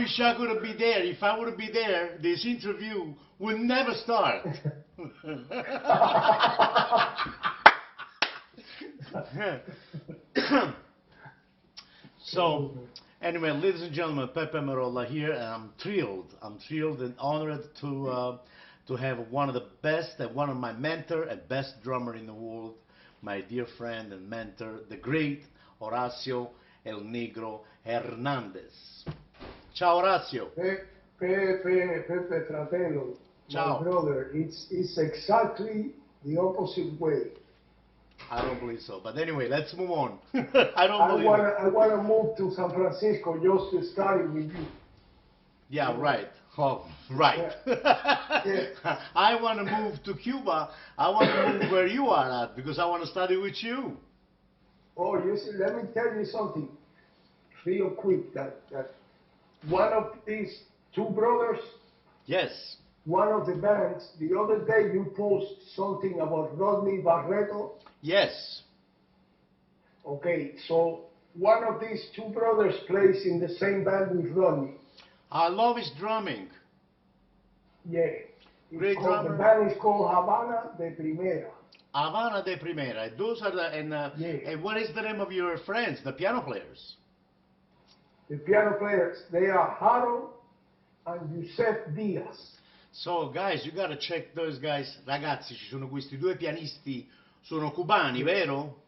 wish I could be there. If I would be there, this interview would never start. So, anyway, ladies and gentlemen, Peppe Merolla here, and I'm thrilled. I'm thrilled and honored to have one of the best and one of my mentor and best drummer in the world, my dear friend and mentor, the great Horacio El Negro Hernandez. Ciao, Horacio. Pepe, fratello, Ciao. my brother, it's exactly the opposite way. I don't believe so, but anyway, let's move on. I want to move to San Francisco just to study with you. Yeah, right. Oh, right. Yeah. I want to move to Cuba. I want to move where you are at because I want to study with you. Oh, you see, let me tell you something real quick, that one of these two brothers, Yes. one of the bands, the other day you post something about Rodney Barreto. Yes. Okay, so one of these two brothers plays in the same band with Rodney. I love his drumming. Yeah. Great drummer. The band is called Habana de Primera. Havana de Primera. Those are the, Yeah. and what is the name of your friends, the piano players? The piano players, they are Harold and Yusef Diaz. So guys, you gotta check those guys. Ragazzi, ci sono questi due pianisti, sono cubani, vero?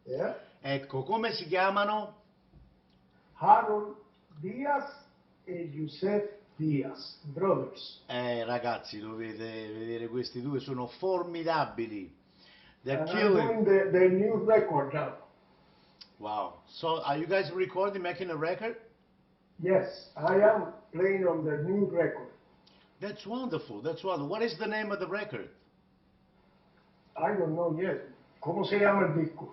Yeah. Ecco, come si chiamano? Harold Diaz e Yusef Diaz, brothers. Ragazzi, dovete vedere questi due, sono formidabili. They're And killing. I'm doing their new record now. Wow. So are you guys recording, making a record? Yes, I am playing on their new record. That's wonderful. That's wonderful. What is the name of the record? I don't know yet. ¿Cómo se llama el disco?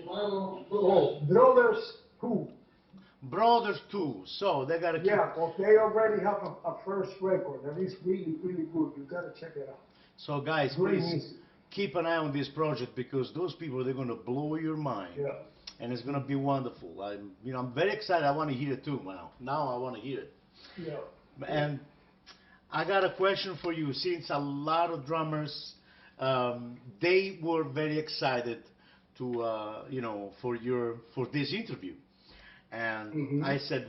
Oh, Brothers Who? Brothers 2. So they gotta keep. Yeah, but they already have a first record that is really, really good. You gotta check it out. So guys, Great please music. keep an eye on this project because those people, they're gonna blow your mind. Yeah. And it's gonna be wonderful. I'm very excited. I want to hear it too. Now I want to hear it. Yeah. And I got a question for you. Since a lot of drummers, they were very excited to, for this interview. And I said,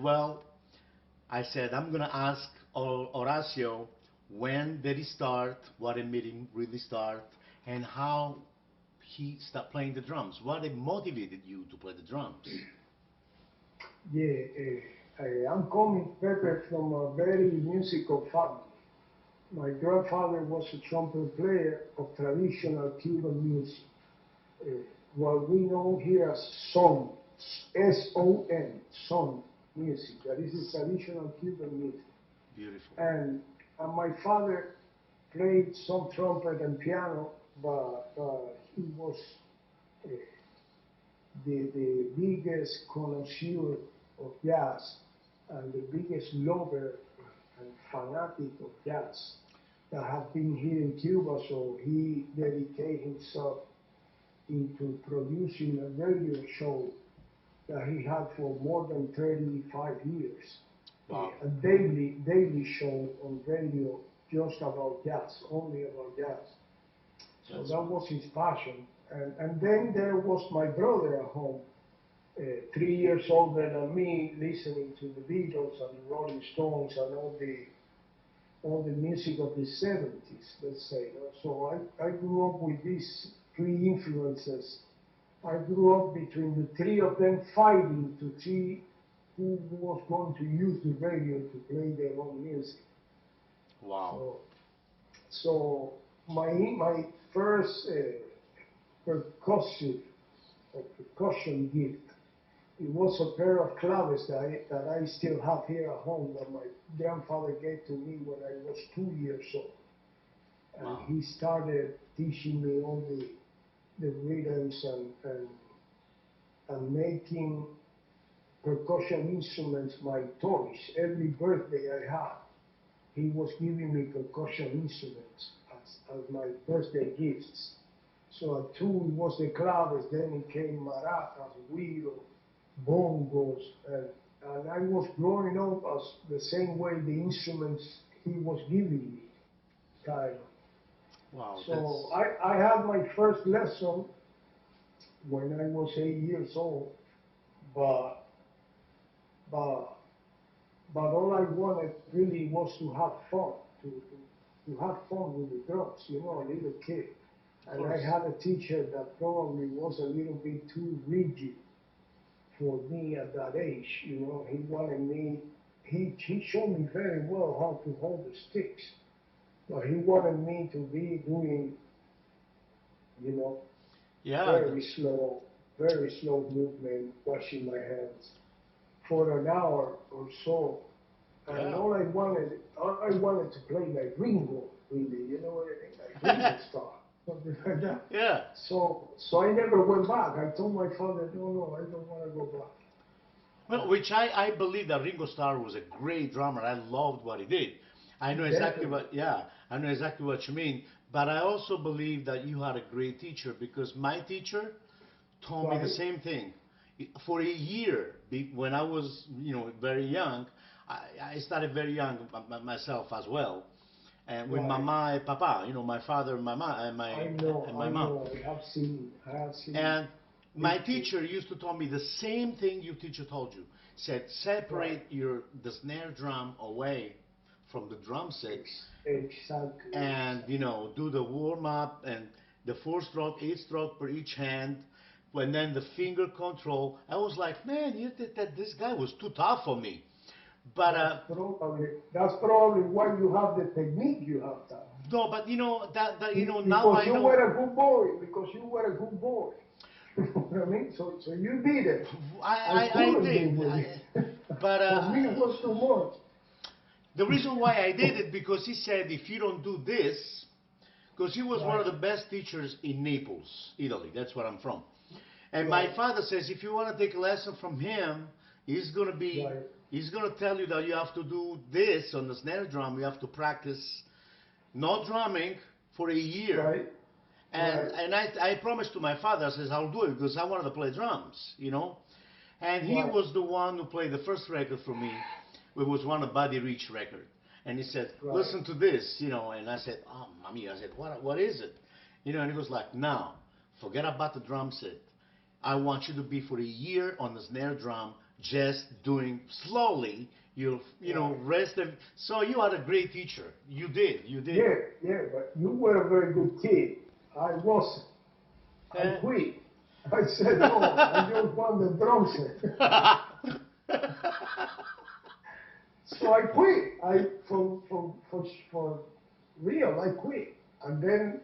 I'm gonna ask Horacio, when did he start? What made him really start? And how he started playing the drums? What motivated you to play the drums? Yeah, I'm coming, Pepe, from a very musical family. My grandfather was a trumpet player of traditional Cuban music. What we know here as son, S-O-N, son music. That is traditional Cuban music. Beautiful. And my father played some trumpet and piano, but he was the biggest connoisseur of jazz and the biggest lover and fanatic of jazz that have been here in Cuba, so he dedicated himself into producing a radio show that he had for more than 35 years. Wow. A daily show on radio just about jazz, only about jazz. So that was his passion. And then there was my brother at home, 3 years older than me, listening to the Beatles and the Rolling Stones and all the music of the 70s, let's say. So I grew up with these three influences. I grew up between the three of them fighting to see who was going to use the radio to play their own music. Wow. So my first percussion gift, it was a pair of claves that I still have here at home that my grandfather gave to me when I was 2 years old. And Wow. he started teaching me all the rhythms and making percussion instruments my toys. Every birthday I had, he was giving me percussion instruments as my birthday gifts. So at 2 it was the claves, then it came maracas, güiro, bongos, and and I was growing up as the same way the instruments he was giving me, kind of. Wow, So that's I had my first lesson when I was 8 years old, but but but all I wanted really was to have fun, to have fun with the drums, you know, a little kid. of And I course. had a teacher that probably was a little bit too rigid for me at that age. You know, he wanted me, he showed me very well how to hold the sticks, but he wanted me to be doing, you know, Yeah, very that's slow, very slow movement, washing my hands for an hour or so. And yeah, all I wanted to play like Ringo, really, you know what I mean, like Ringo Starr, something like that. yeah. So I never went back. I told my father, no, no, I don't want to go back. Well, which I believe that Ringo Starr was a great drummer. I loved what he did. I know exactly Definitely, what, yeah, I know exactly what you mean. But I also believe that you had a great teacher because my teacher told me the right, same thing. For a year, when I was, very young, I started very young myself as well, and with right. mama and papa, my father and my mom and my I mom. know, I have seen And my big kids. teacher used to tell me the same thing your teacher told you. Said Right, separate the snare drum away from the drum set, exactly, and do the warm up and the 4 stroke, 8 stroke per each hand, and then the finger control. I was like, man, you did that. This guy was too tough for me. But that's probably why you have the technique you have done. no, but now Because I you know. were a good boy. Because you were a good boy. You know what I mean? So you did it. I I couldn't did, live with it. but For me, it was too much. the reason why I did it because he said if you don't do this, because he was one of Right, the best teachers in Naples, Italy. That's where I'm from. And my right, father says if you want to take a lesson from him, he's gonna be right, he's gonna tell you that you have to do this on the snare drum. You have to practice not drumming for a year. right, And right, and I promised to my father, I says I'll do it because I wanted to play drums. And he right, was the one who played the first record for me. It was one of Buddy Rich record. And he said, right. listen to this. And I said, oh, mommy, I said, what is it? And he was like, now, forget about the drum set. I want you to be for a year on the snare drum, just doing slowly. Right. Rest of. So you had a great teacher. You did. Yeah, yeah, but you were a very good kid. I wasn't. I Eh? quit. I said, no, I just want the drum set. So I quit. For real, I quit. And then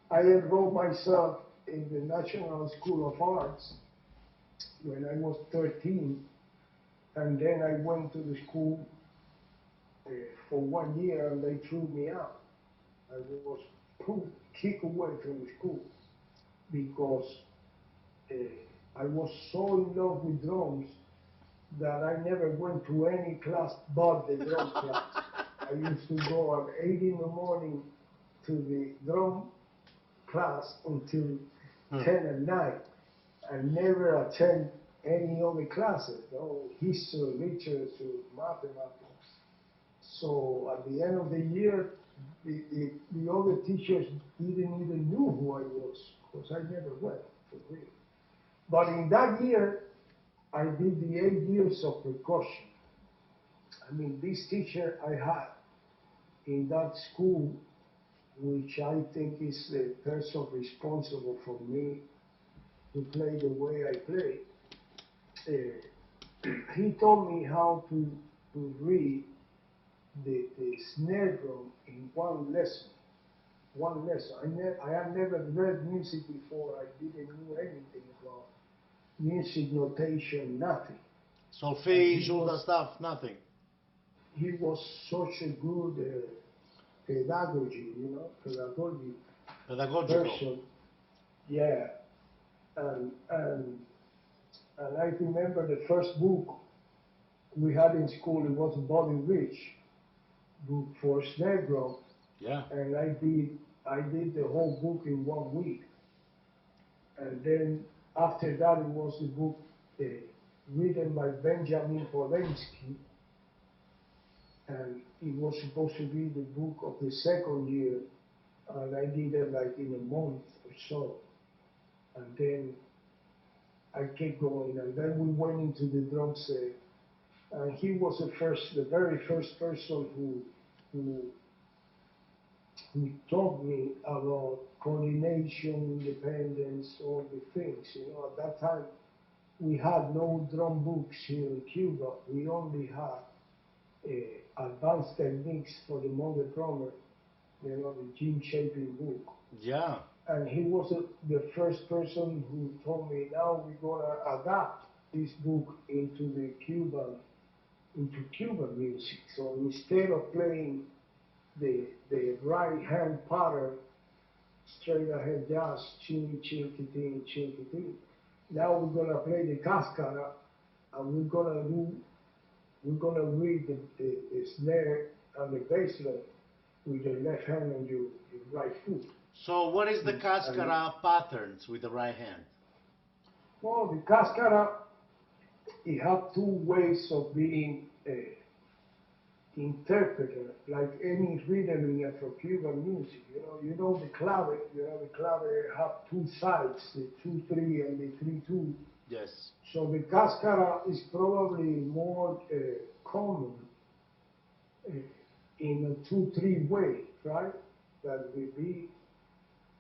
I enrolled myself in the National School of Arts when I was 13. And then I went to the school for 1 year and they threw me out. I was kicked away from the school because uh, I was so in love with drums that I never went to any class but the drum class. I used to go at 8 in the morning to the drum class until Huh. 10 at night and never attend any other classes, no history, literature, mathematics. So at the end of the year, the other teachers didn't even know who I was because I never went for real. But in that year, I did the 8 years of percussion. I mean, this teacher I had in that school, which I think is the person responsible for me to play the way I play, he taught me how to read the snare drum in one lesson. One lesson. I had never read music before. I didn't know anything about music notation, nothing. And Solfege, all that stuff, nothing. he was such a good pedagogy Pedagogical. person. Yeah, and and and I remember the first book we had in school. It was Bobby Rich book for snare drum, Yeah. and I did the whole book in 1 week. And then after that, it was the book written by Benjamin Polensky, and it was supposed to be the book of the second year, and I did it like in a month or so, and then I kept going, and then we went into the drum set, and he was the very first person who taught me about coordination, independence, all the things. You know, at that time we had no drum books here in Cuba. We only had advanced techniques for the modern drummer, you know, the gene shaping book. Yeah. And he was the first person who told me, now we're gonna adapt this book into Cuban music. So instead of playing the right hand pattern, straight ahead jazz, chinky chinky ting, chinky ting. Now we're gonna play the cascara, and we're gonna read the snare and the bass line with your left hand and your right foot. So what is the cascara patterns with the right hand? Well, the cascara, it have two ways of being interpreted, like any rhythm in Afro-Cuban music. You know the clave. The clave have two sides, the 2/3 and the 3/2. Yes. So the cascara is probably more common in a 2/3 way, right? That would be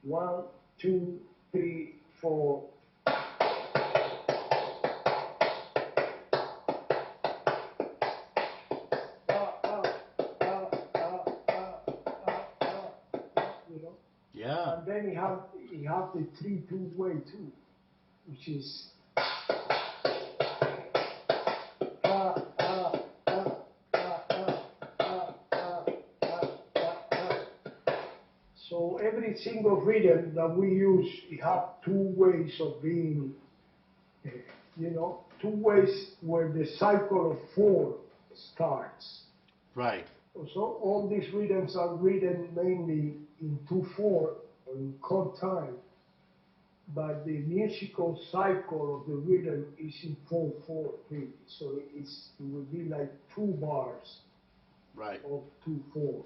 1, 2, 3, 4. Yeah. And then he have the 3/2 way too, which is so every single rhythm that we use, it have two ways of being, two ways where the cycle of 4 starts. Right. So all these rhythms are written mainly in 2/4 or in chord time, but the musical cycle of the rhythm is in 4/4 So it would be like 2 bars Right. of 2/4.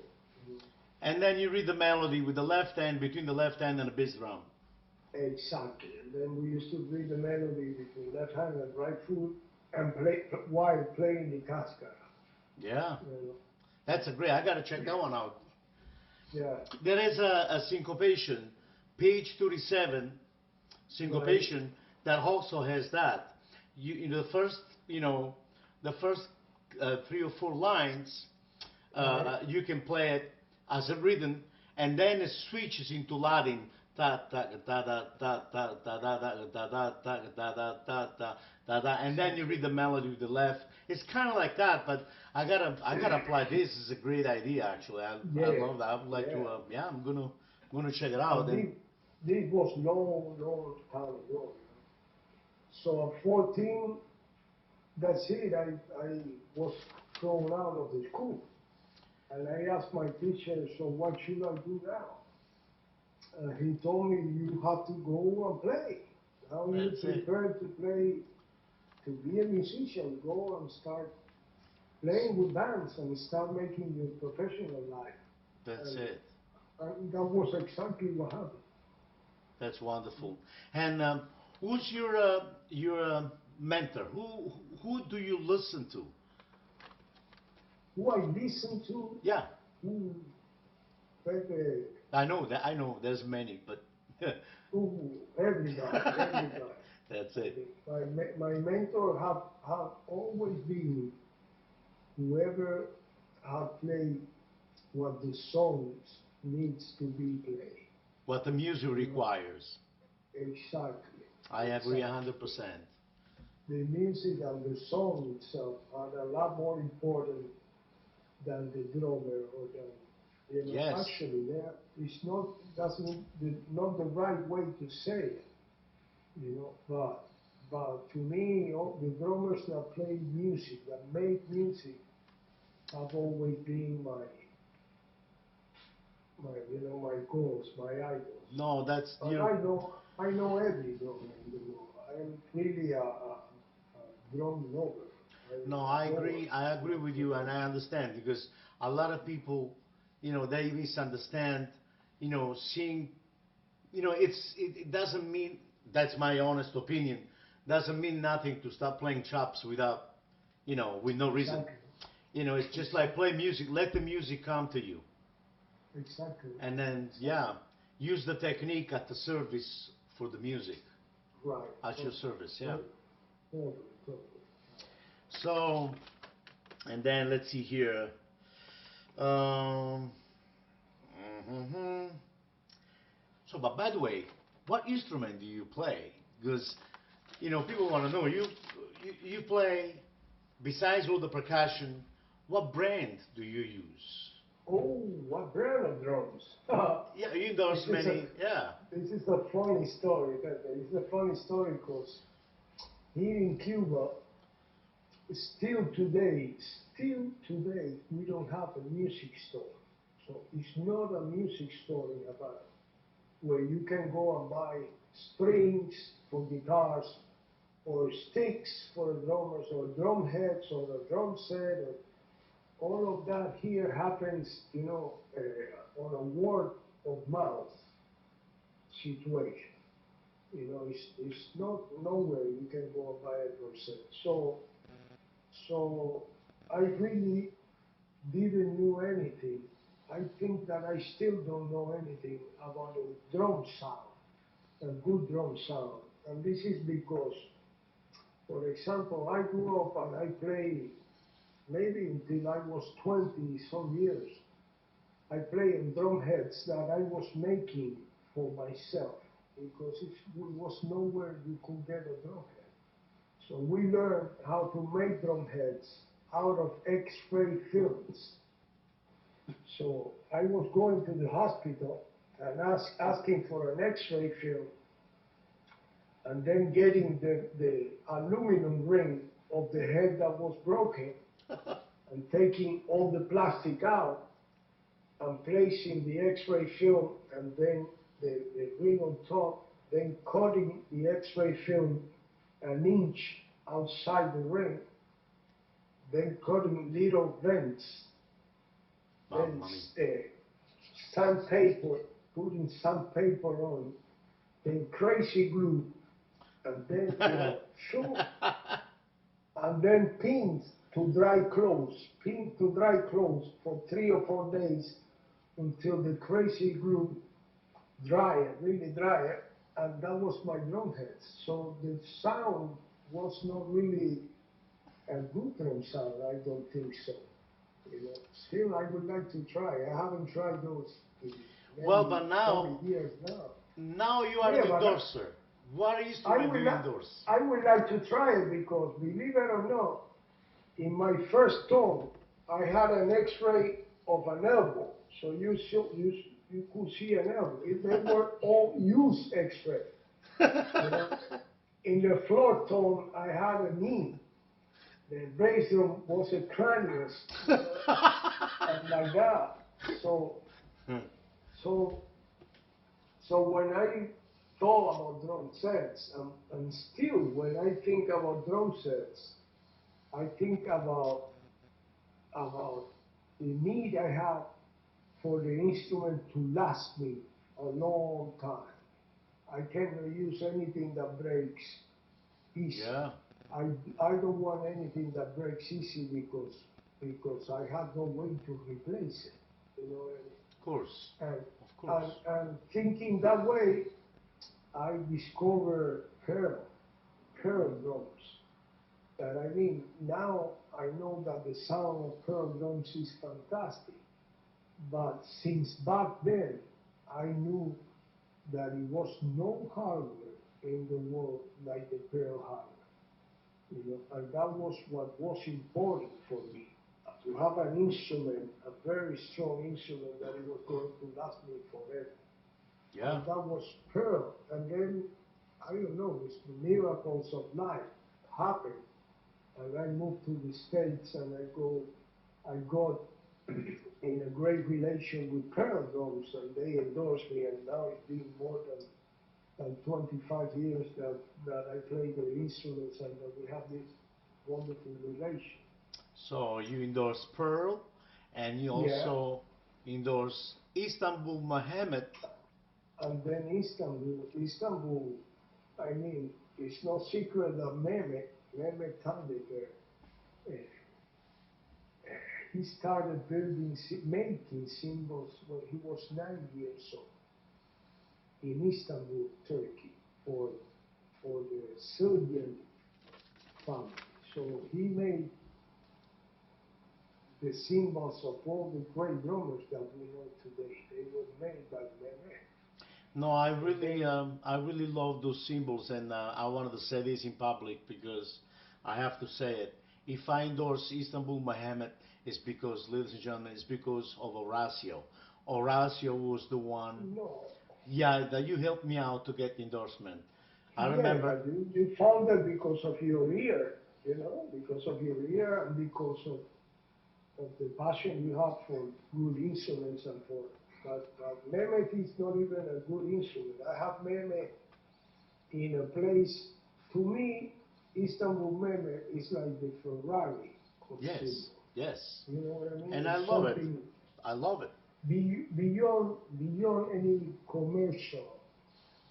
And then you read the melody with the left hand, between the left hand and the bass drum. Exactly. And then we used to read the melody between left hand and right foot and play while playing the cascara. Yeah. That's a great. I gotta check that one out. Yeah. There is a syncopation, page 37, syncopation Right. that also has that. In the first, the first 3 or 4 lines, Right. you can play it as a rhythm, and then it switches into Latin. Ta ta ta da ta ta ta da da da da ta da da ta ta da da, and then you read the melody with the left. It's kind of like that, but I gotta apply this. It's a great idea, actually. I love that. I would like to. Yeah, I'm gonna check it out. And This was long time ago. So at 14, that's it. I was thrown out of the school. And I asked my teacher, so what should I do now? He told me, you have to go and play. Now you're prepared to play, to be a musician. Go and start playing with bands and start making your professional life. That's it. And that was exactly what happened. That's wonderful. And who's your mentor? Who do you listen to? Who I listen to? Yeah. Peppe. I know that. I know there's many, but Everybody. That's it. My mentor have always been whoever have played what the songs needs to be played. What the music requires. Exactly. I agree 100%. The music and the song itself are a lot more important than the drummer or than. Yes. Actually, it's not not the right way to say it, but to me, all the drummers that play music, that make music, have always been my goals, my idols. No, that's And I know every drummer in the world. I am really a drum lover. No, I agree with you, and I understand because a lot of people, they misunderstand, seeing, it doesn't mean, that's my honest opinion, doesn't mean nothing to start playing chops without, with no reason. Exactly. It's just like play music, let the music come to you. Exactly. And then, yeah, use the technique at the service for the music, Right. at your service, yeah. Totally, totally. So, and then let's see here. Um, mhm. So, but by the way, what instrument do you play? Because, people want to know. You play, besides all the percussion, what brand do you use? Oh, what brand of drums? Yeah, you endorse many, yeah. This is a funny story, Pepe. This is a funny story because here in Cuba, still today, we don't have a music store. So it's not a music store in Havana where you can go and buy strings for guitars or sticks for drummers or drum heads or a drum set or all of that here happens, on a word of mouth situation. It's not nowhere you can go and buy a drum set. So I really didn't know anything. I think that I still don't know anything about a drum sound, a good drum sound. And this is because, for example, I grew up and I played maybe until I was 20 some years. I played on drum heads that I was making for myself because it was nowhere you could get a drum head. So we learned how to make drum heads out of X-ray films. So I was going to the hospital and asking for an X-ray film and then getting the aluminum ring of the head that was broken and taking all the plastic out and placing the X-ray film and then the ring on top, then cutting the X-ray film an inch outside the ring, then cutting little vents, then sandpaper, putting sandpaper on, then crazy glue, and then, shoot, and then pins to dry clothes, pin to dry clothes for 3 or 4 days until the crazy glue dry, really dry, and that was my drum heads. So the sound was not really a good drum sound. I don't think so. Still, I would like to try. I haven't tried those in Well, maybe but now, 40 years now. now you are Yeah, an but endorser. What instrument do you endorse? I would like to try it because, believe it or not, in my first tone, I had an X-ray of an elbow, so you could see an elbow. They were all used X-ray. You know, in the floor tone, I had a knee. The bass drum was a cranius, and like that. So, so, so when I thought about drum sets, and still when I think about drum sets, I think about the need I have for the instrument to last me a long time. I cannot use anything that breaks easy. Yeah, I, I don't want anything that breaks easy because I have no way to replace it. You know what of course, I mean? of course. And thinking that way, I discovered pearl drums. And I mean, now I know that the sound of pearl drums is fantastic. But since back then, I knew that it was no hardware in the world like the pearl hardware. And that was what was important for me, to have an instrument, a very strong instrument that it was going to last me forever. Yeah, And that was Pearl. And then, I don't know, it's the miracles of life happened. And I moved to the States and I got in a great relation with Pearl drums and they endorsed me and now it's been more than 25 years that I play the instruments and that we have this wonderful relation. So you endorse Pearl, and you Yeah, also endorse Istanbul Mohammed. and then Istanbul, I mean, it's no secret that Mehmet Tandikar, uh, he started making symbols when he was 9 years old in Istanbul, Turkey, for the Serbian family. So he made the symbols of all the great drummers that we know today. They were made by Mehmet. No, And then, I really love those symbols, and I wanted to say this in public because I have to say it. If I endorse Istanbul Mohammed, it's because, ladies and gentlemen, it's because of Horacio. Horacio was the one, no, yeah, that you helped me out to get the endorsement. I yeah, remember, but you found that because of your ear, because of your ear and because of the passion you have for good instruments and for, but Mehmet is not even a good instrument. I have Mehmet in a place, to me, Istanbul Mehmet is like the Ferrari of yes, cymbal. yes, You know what I mean? and I It's love it. something I love it. beyond any commercial.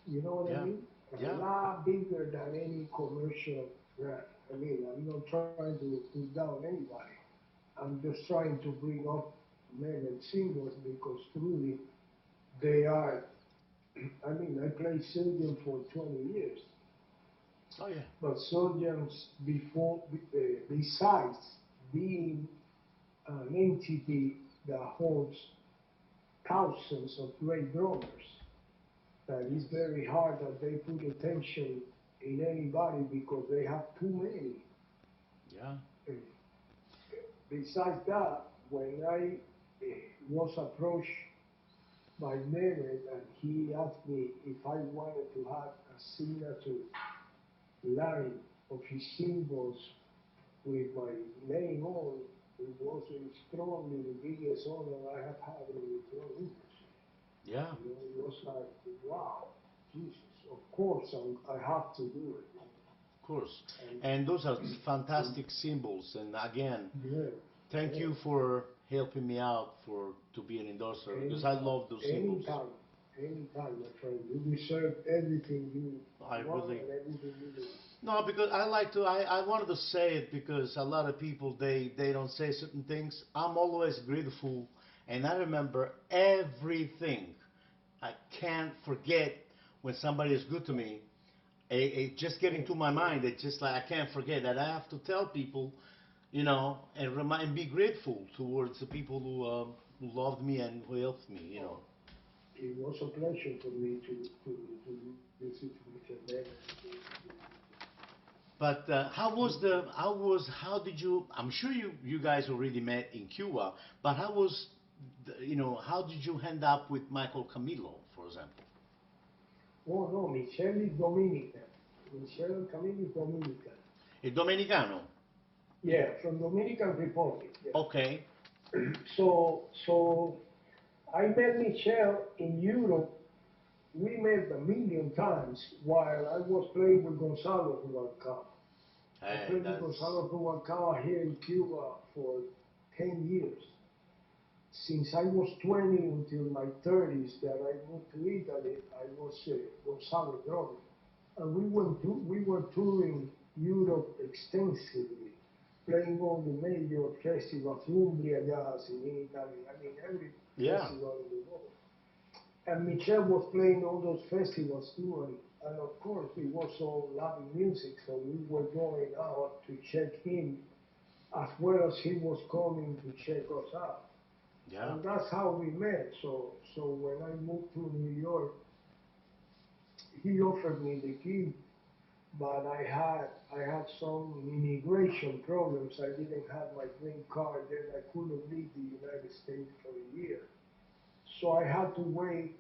You know what I Yeah, mean? A yeah, lot bigger than any commercial brand. I mean, I'm not trying to put down anybody. I'm just trying to bring up men and singles because truly they are. I mean, I played Serbian for 20 years, oh yeah, but Serbians besides being an entity that holds thousands of great drummers, that is yes, very hard that they put attention in anybody because they have too many. yeah, And besides that, when I was approached by Mehmet and he asked me if I wanted to have a signature line of his symbols with my name on, it was strongly the biggest honor I have had in the drum industry. yeah, It was like, wow, Jesus, of course I have to do it. of course. And, And those are and fantastic symbols. And again, yeah, thank yeah, you for helping me out for to be an endorser because I anytime, love those symbols. anytime, anytime, my friend. You deserve everything you I want really and everything you do. no because I like to I wanted to say it because a lot of people they don't say certain things. I'm always grateful, and I remember everything. I can't forget when somebody is good to me. It just get Yeah, into my yeah. mind. It's just like I can't forget that I have to tell people, and remind and be grateful towards the people who loved me and who helped me. Oh, it was a pleasure for me to visit with your man. But how did you? I'm sure you guys already met in Cuba, but how did you end up with Michael Camilo, for example? Oh no, Michelle is Dominican. Michelle Camille is Dominican. El Dominicano. Yeah, from Dominican Republic. Yeah. Okay. So I met Michelle in Europe. We met a million times while I was playing with Gonzalo Rubalcaba. I Hey, played with that's Gonzalo Rubalcaba here in Cuba for 10 years. Since I was 20 until my 30s that I moved to Italy, I was Gonzalo drummer. And we were touring Europe extensively, playing all the major festivals, Umbria Jazz in Italy, I mean every yeah, festival in the world. And Michel was playing all those festivals too, and of course it was all Latin music, so we were going out to check him as well as he was coming to check us out. yeah, And that's how we met. So when I moved to New York, he offered me the gig, but I had some immigration problems. I didn't have my green card, then I couldn't leave the United States for a year. So I had to wait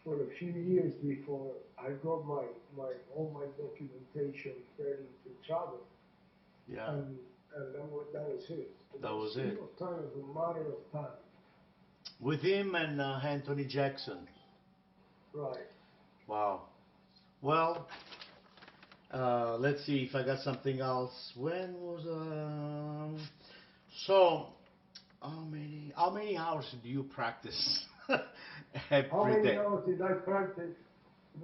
for a few years before I got my all my documentation ready to travel, yeah. and that was it. That was It it. was kind of a matter of time, With him and Anthony Jackson. right? Wow. Well, Let's see if I got something else. When was so? How many hours do you practice How every many day? hours did I practice?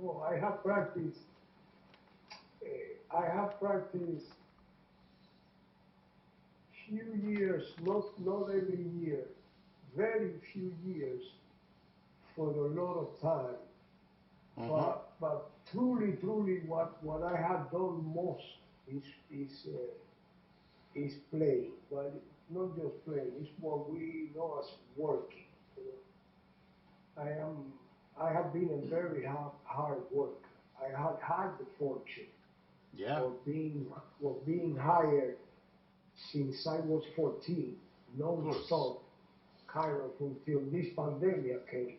No, I have practiced. I have practiced few years, not every year, very few years for a lot of time. Mm-hmm. But truly, what I have done most is playing. But not just playing. It's what we know as working. You know. I have been a very hard worker. I have had the fortune Yeah, of being hired since I was 14, of course. non-stop, kind of until this pandemic came.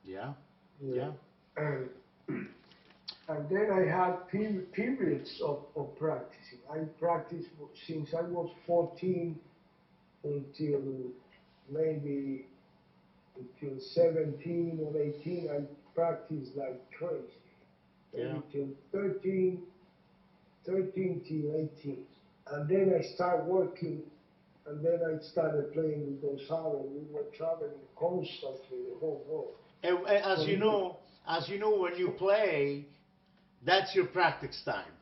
Yeah, You yeah. know. And and then I had periods of practicing. I practiced since I was 14 until maybe until 17 or 18. I practiced like crazy. Yeah. Maybe till 13 till 18. And then I started working, and then I started playing with Gonzalo. We were traveling constantly the whole world. And So it, as you know, when you play, that's your practice time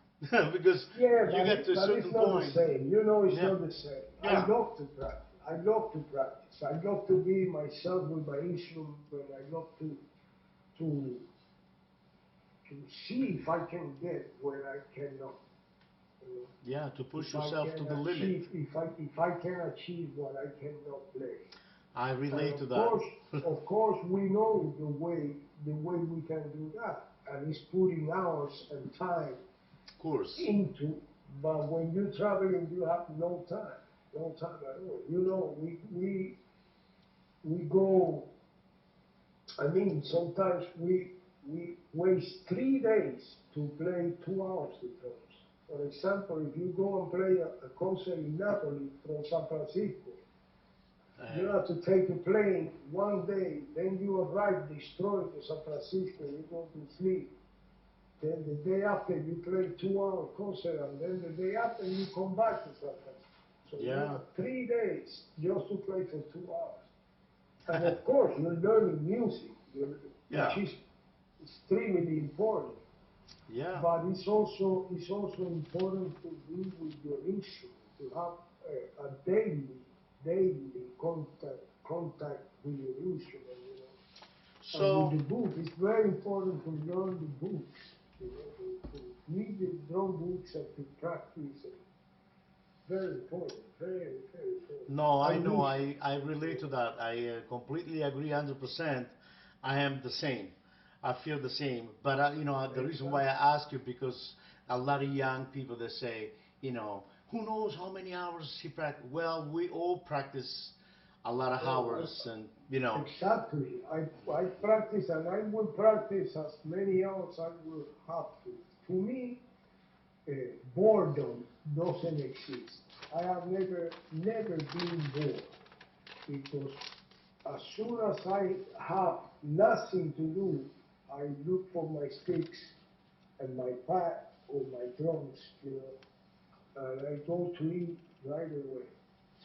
because yeah, you get to a but it's certain not the point. same. You know, it's Yeah, not the same. I yeah, love to practice. I love to practice. I love to be myself with my instrument. I love to to see if I can get where I cannot. You know, yeah. To push if I yourself to can the limit. achieve, if I can achieve what I cannot play. I And relate to that. of course, we know the way we can do that, and it's putting hours and time Of course. into. But when you're traveling, you have no time at all. You know, we go. I mean, sometimes we waste 3 days to play 2 hours the drums. For example, if you go and play a concert in Napoli from San Francisco, you have to take a plane one day, then you arrive destroyed to San Francisco, you go to sleep. Then the day after you play 2 hour concert, and then the day after you come back to San Francisco. So you Yeah, have 3 days just to play for 2 hours. And of course, you're learning music, yeah, which is extremely important. yeah. But it's also important to be with your instrument, to have a daily contact with your instrument, you know. And with So the book, it's very important to learn the books, you know, to read the drum books and to practice. And very important, very important. no, I I know. wish, I relate to you that. I completely agree 100%. I am the same. I feel the same. But know, the reason why exactly. I ask you because a lot of young people they say, who knows how many hours he practice? Well, we all practice a lot of Oh, hours, and exactly. I practice and I will practice as many hours I will have to. To me, boredom doesn't exist. I have never been bored because as soon as I have nothing to do, I look for my sticks and my pad or my drums, you know, and I go to eat right away.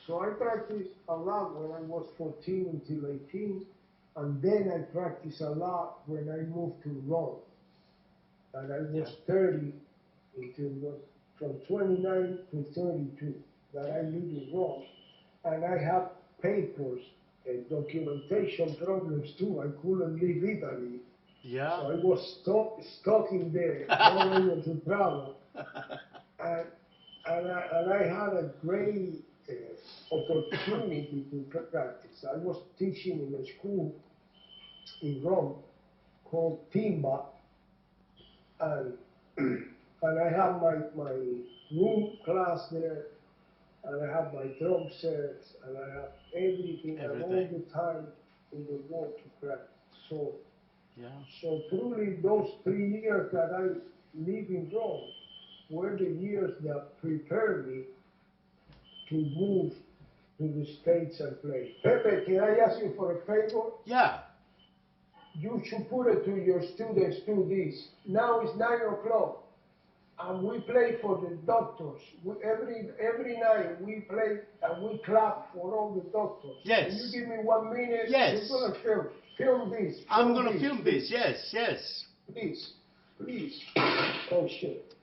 So I practiced a lot when I was 14 until 18, and then I practiced a lot when I moved to Rome, and I was yeah, 30 until was from 29 to 32 that I lived in Rome, and I had papers and documentation problems too. I couldn't leave Italy, yeah. so I was stuck in there, not able to travel, and and I had a great opportunity to practice. I was teaching in a school in Rome called Timba, and and I have my room class there, and I have my drum sets, and I have everything and all Everything. the time in the world to practice. So, Yeah. so truly, those 3 years that I live in Rome were the years that prepared me to move to the States and play. Pepe, can I ask you for a favor? Yeah. You should put it to your students, do this. Now it's 9 o'clock. and we play for the doctors. Every night we play and we clap for all the doctors. Yes. Can you give me 1 minute? Yes. You're gonna film this. I'm gonna film this. Yes, yes. Please, please. Oh shit.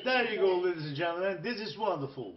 There you go, ladies and gentlemen. This is wonderful.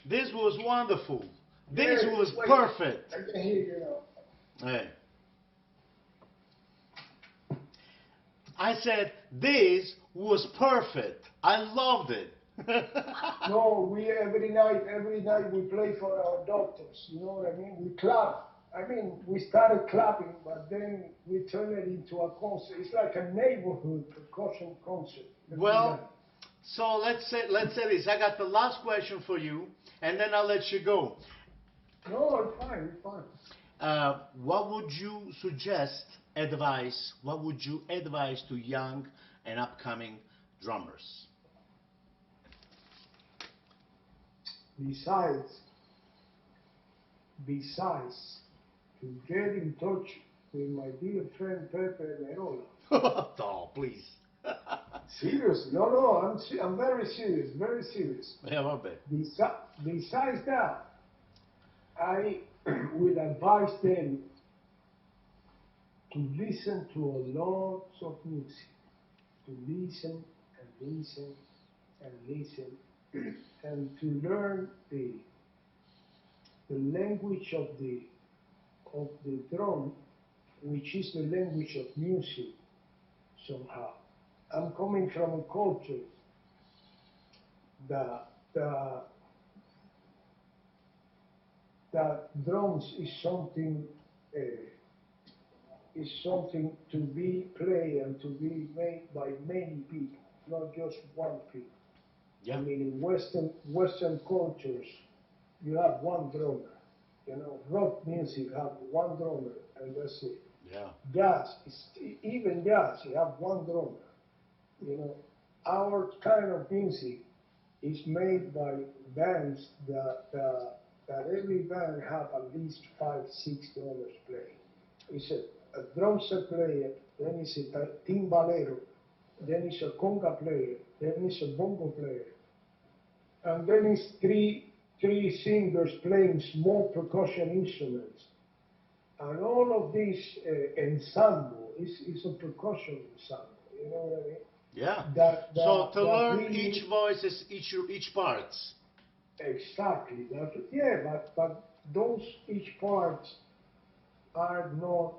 This was wonderful. This was perfect. I can hear you now. Hey. I said, this was perfect. I loved it. No, we every night we play for our doctors. You know what I mean? We clap. I mean, we started clapping, but then we turned it into a concert. It's like a neighborhood percussion concert. Well, so let's say this. I got the last question for you, and then I'll let you go. No, it's fine. It's fine. What would you advise? What would you advise to young and upcoming drummers? Besides, to get in touch with my dear friend Peppe Merolla. Oh, please. Serious? No, I'm very serious, very serious. Yeah, my bad. Besides that, I would advise them to listen to a lot of music, to listen and listen and listen, and to learn the language of the drum, which is the language of music somehow. I'm coming from a culture that drums is something to be played and to be made by many people, not just one people. Yeah. I mean, in Western cultures, you have one drummer. You know, rock music have one drummer, and that's it. Yeah. Even jazz, you have one drummer. You know, our kind of music is made by bands that every band have at least 5, 6 drummers playing. It's a drum set player, then it's a timbalero, then it's a conga player, then it's a bongo player, and then it's three singers playing small percussion instruments. And all of this ensemble is a percussion ensemble. You know what I mean? Yeah. So to learn really, each voice is each parts. Exactly. But those each parts are not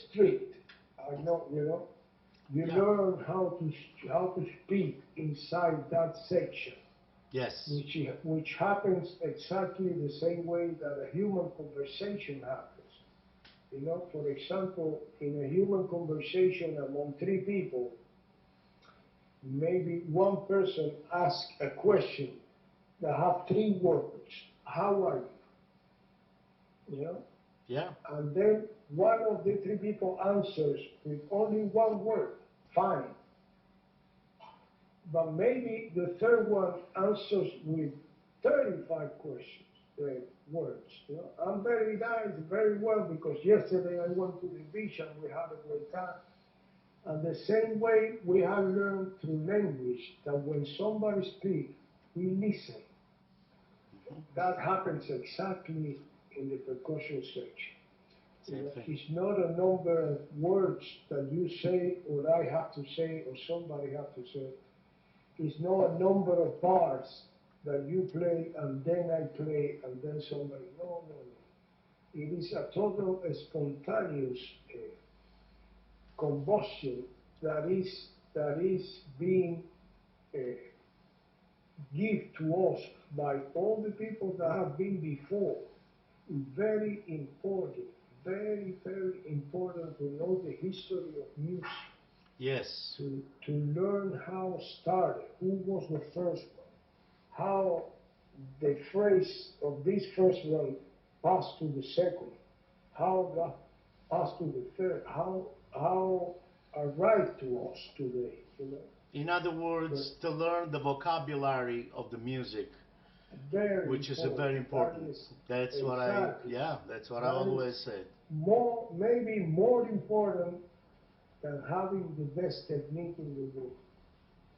strict. Are not, you know. You learn how to speak inside that section. Yes. Which happens exactly the same way that a human conversation happens. You know, for example, in a human conversation among 3 people, maybe one person asks a question that have 3 words. How are you? You know? Yeah. And then one of the 3 people answers with only 1 word, fine. But maybe the third one answers with 35 words. You know? I'm very nice, very well, because yesterday I went to the beach and we had a great time. And the same way we have learned through language that when somebody speaks, we listen. That happens exactly in the percussion section. Same thing. It's not a number of words that you say, or I have to say, or somebody have to say. It's not a number of bars that you play and then I play and then somebody. No, no, no. It is a total spontaneous combustion that is being given to us by all the people that have been before. Very important, very, very important to know the history of music. Yes. To learn how it started, who was the first one, how the phrase of this first one passed to the second, how that passed to the third, how arrived to us today, you know. In other words, to learn the vocabulary of the music, Very which is important. very important. That's what Exactly. that's what I That always is said. maybe more important than having the best technique in the world.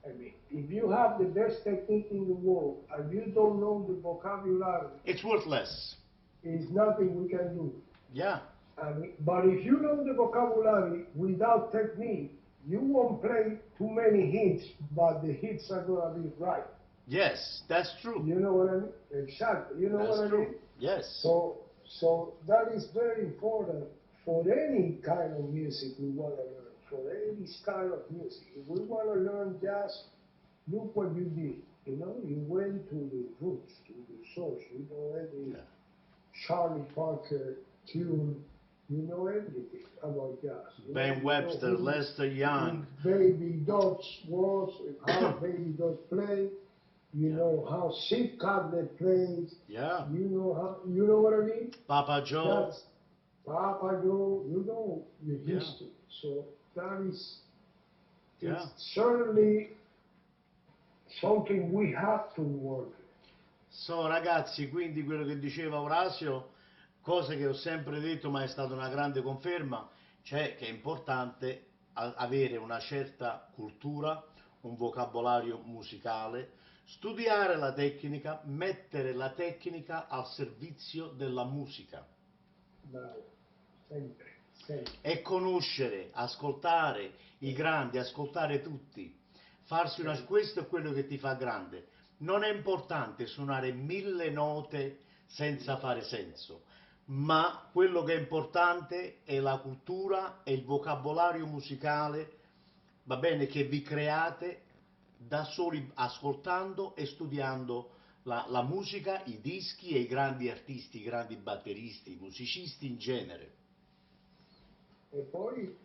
I mean, if you have the best technique in the world and you don't know the vocabulary, It's worthless. it's nothing we can do. Yeah. I mean, but if you know the vocabulary without technique, you won't play too many hits, but the hits are gonna be right. Yes, that's true. You know what I mean? Exactly. You know That's what I true. mean? Yes. So that is very important for any kind of music we want to learn, for any style of music. If we want to learn jazz, look what you did. You know, you went to the roots, to the source. You know every Charlie Parker tune. You know everything about jazz. Ben Webster, Lester Young. Baby Dots was, how Baby Dots played. You know how Sid Catlett plays. Yeah. You know what I mean? Papa Joe. That's Papa Joe. You know the history. So that is it's certainly something we have to work. So ragazzi, quindi quello che diceva Orazio, cosa che ho sempre detto ma è stata una grande conferma, cioè che è importante avere una certa cultura, un vocabolario musicale, studiare la tecnica, mettere la tecnica al servizio della musica. Bravo, sempre, sempre. E conoscere, ascoltare i grandi, ascoltare tutti, farsi una... Questo è quello che ti fa grande. Non è importante suonare 1000 note senza fare senso, ma quello che è importante è la cultura e il vocabolario musicale, va bene, che vi create da soli ascoltando e studiando la musica, i dischi e i grandi artisti, i grandi batteristi, i musicisti in genere. E poi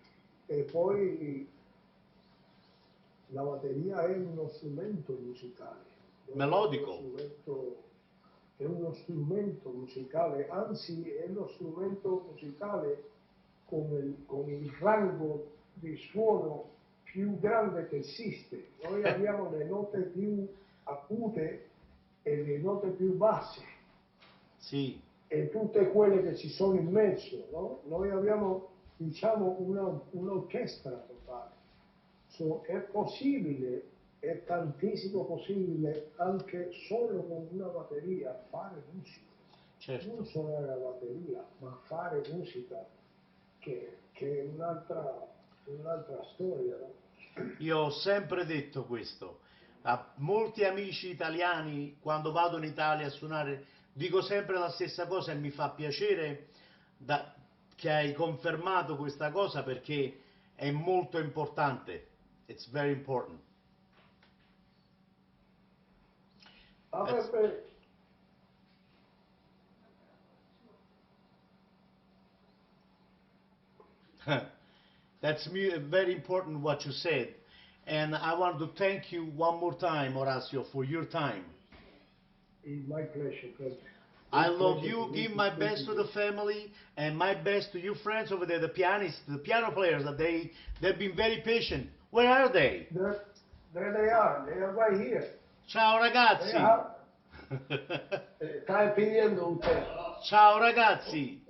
la batteria è uno strumento musicale. Melodico. È uno strumento musicale, anzi è lo strumento musicale con il rango di suono più grande che esiste. Noi abbiamo le note più acute e le note più basse. Sì. E tutte quelle che ci sono in mezzo, no? Noi abbiamo, diciamo, un'orchestra totale. So, è possibile, è tantissimo possibile anche solo con una batteria fare musica. Certo. Non suonare la batteria, ma fare musica che è un'altra storia. No? Io ho sempre detto questo. A molti amici italiani, quando vado in Italia a suonare, dico sempre la stessa cosa e mi fa piacere che hai confermato questa cosa perché è molto importante. It's very important. That's very important what you said. And I want to thank you one more time, Horacio, for your time. It's my pleasure, Peppe. I love you. Give my best to the family and my best to you friends over there, the pianists, the piano players. They've been very patient. Where are they? There they are. They are right here. Ciao ragazzi. Stai pidiendo un te. Ciao ragazzi.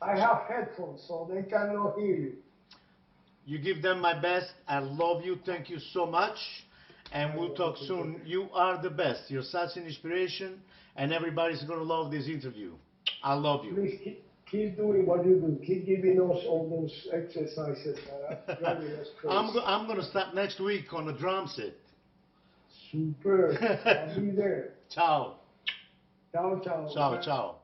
I have headphones, so they cannot hear you. You give them my best. I love you. Thank you so much. and we'll talk soon. You are the best. You're such an inspiration, and everybody's gonna love this interview. I love you. Please keep doing what you do. Keep giving us all those exercises that are driving us crazy. I'm gonna start next week on a drum set. Super. I'll be there. Ciao. Ciao, ciao. Ciao, ciao.